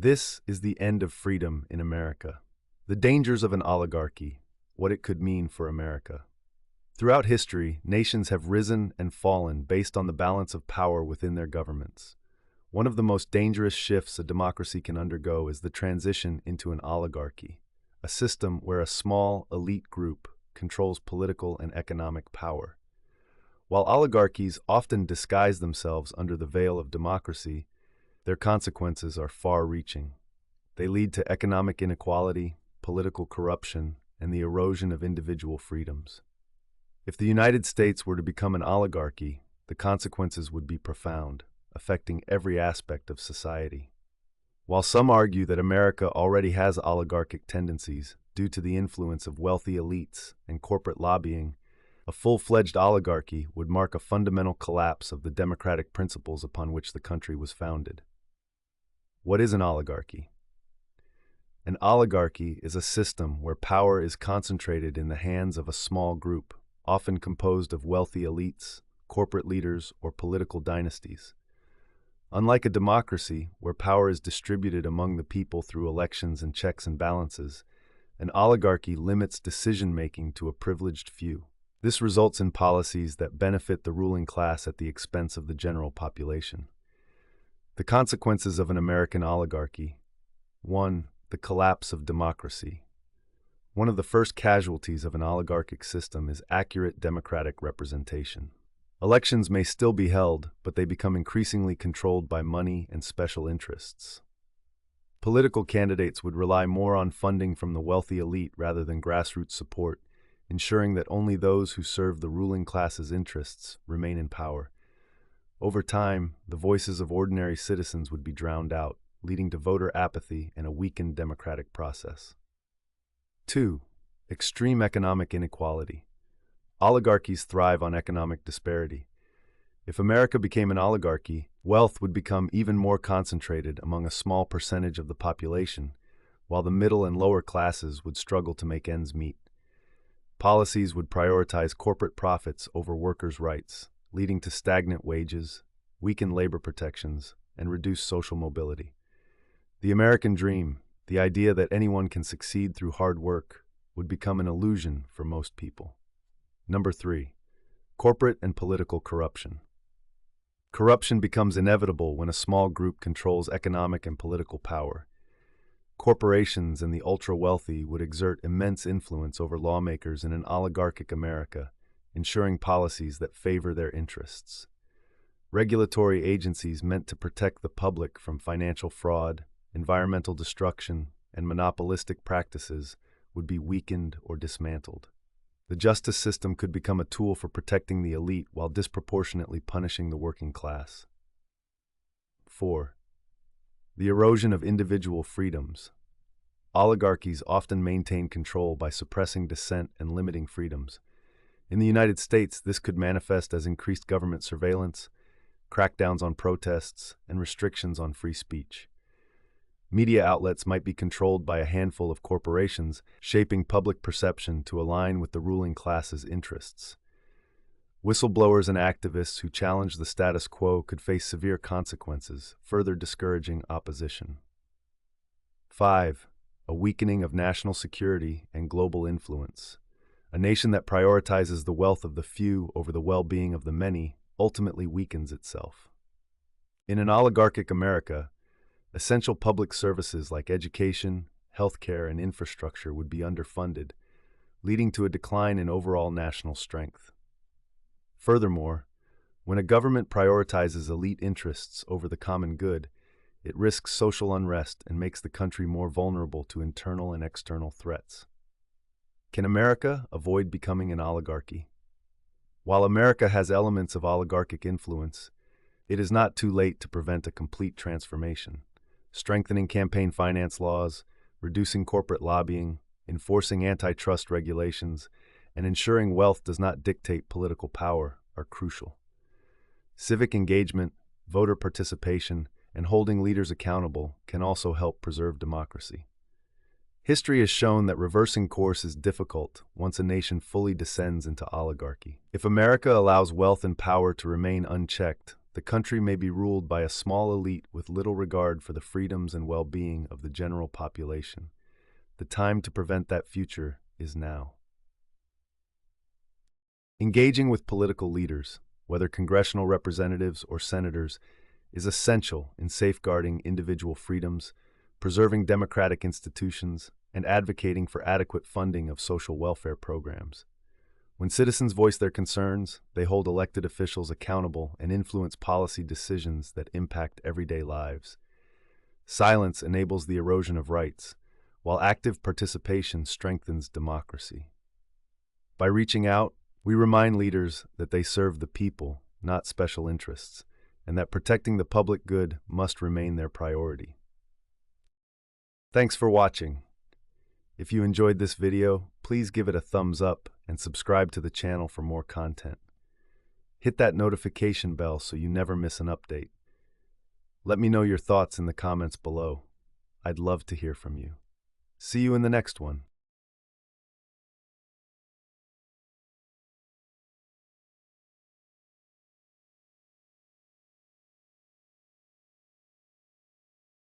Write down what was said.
This is the end of freedom in America. The dangers of an oligarchy, what it could mean for America. Throughout history, nations have risen and fallen based on the balance of power within their governments. One of the most dangerous shifts a democracy can undergo is the transition into an oligarchy, a system where a small, elite group controls political and economic power. While oligarchies often disguise themselves under the veil of democracy, their consequences are far-reaching. They lead to economic inequality, political corruption, and the erosion of individual freedoms. If the United States were to become an oligarchy, the consequences would be profound, affecting every aspect of society. While some argue that America already has oligarchic tendencies due to the influence of wealthy elites and corporate lobbying, a full-fledged oligarchy would mark a fundamental collapse of the democratic principles upon which the country was founded. What is an oligarchy? An oligarchy is a system where power is concentrated in the hands of a small group, often composed of wealthy elites, corporate leaders, or political dynasties. Unlike a democracy, where power is distributed among the people through elections and checks and balances, an oligarchy limits decision-making to a privileged few. This results in policies that benefit the ruling class at the expense of the general population. The consequences of an American oligarchy. 1. The collapse of democracy. One of the first casualties of an oligarchic system is accurate democratic representation. Elections may still be held, but they become increasingly controlled by money and special interests. Political candidates would rely more on funding from the wealthy elite rather than grassroots support, ensuring that only those who serve the ruling class's interests remain in power. Over time, the voices of ordinary citizens would be drowned out, leading to voter apathy and a weakened democratic process. 2. Extreme economic inequality. Oligarchies thrive on economic disparity. If America became an oligarchy, wealth would become even more concentrated among a small percentage of the population, while the middle and lower classes would struggle to make ends meet. Policies would prioritize corporate profits over workers' rights, leading to stagnant wages, weakened labor protections, and reduced social mobility. The American dream, the idea that anyone can succeed through hard work, would become an illusion for most people. 3. Corporate and political corruption. Corruption becomes inevitable when a small group controls economic and political power. Corporations and the ultra-wealthy would exert immense influence over lawmakers in an oligarchic America, ensuring policies that favor their interests. Regulatory agencies meant to protect the public from financial fraud, environmental destruction, and monopolistic practices would be weakened or dismantled. The justice system could become a tool for protecting the elite while disproportionately punishing the working class. 4. The erosion of individual freedoms. Oligarchies often maintain control by suppressing dissent and limiting freedoms. In the United States, this could manifest as increased government surveillance, crackdowns on protests, and restrictions on free speech. Media outlets might be controlled by a handful of corporations, shaping public perception to align with the ruling class's interests. Whistleblowers and activists who challenge the status quo could face severe consequences, further discouraging opposition. 5. A weakening of national security and global influence. A nation that prioritizes the wealth of the few over the well-being of the many ultimately weakens itself. In an oligarchic America, essential public services like education, healthcare, and infrastructure would be underfunded, leading to a decline in overall national strength. Furthermore, when a government prioritizes elite interests over the common good, it risks social unrest and makes the country more vulnerable to internal and external threats. Can America avoid becoming an oligarchy? While America has elements of oligarchic influence, it is not too late to prevent a complete transformation. Strengthening campaign finance laws, reducing corporate lobbying, enforcing antitrust regulations, and ensuring wealth does not dictate political power are crucial. Civic engagement, voter participation, and holding leaders accountable can also help preserve democracy. History has shown that reversing course is difficult once a nation fully descends into oligarchy. If America allows wealth and power to remain unchecked, the country may be ruled by a small elite with little regard for the freedoms and well-being of the general population. The time to prevent that future is now. Engaging with political leaders, whether congressional representatives or senators, is essential in safeguarding individual freedoms, preserving democratic institutions, and advocating for adequate funding of social welfare programs. When citizens voice their concerns, they hold elected officials accountable and influence policy decisions that impact everyday lives. Silence enables the erosion of rights, while active participation strengthens democracy. By reaching out, we remind leaders that they serve the people, not special interests, and that protecting the public good must remain their priority. Thanks for watching. If you enjoyed this video, please give it a thumbs up and subscribe to the channel for more content. Hit that notification bell so you never miss an update. Let me know your thoughts in the comments below. I'd love to hear from you. See you in the next one.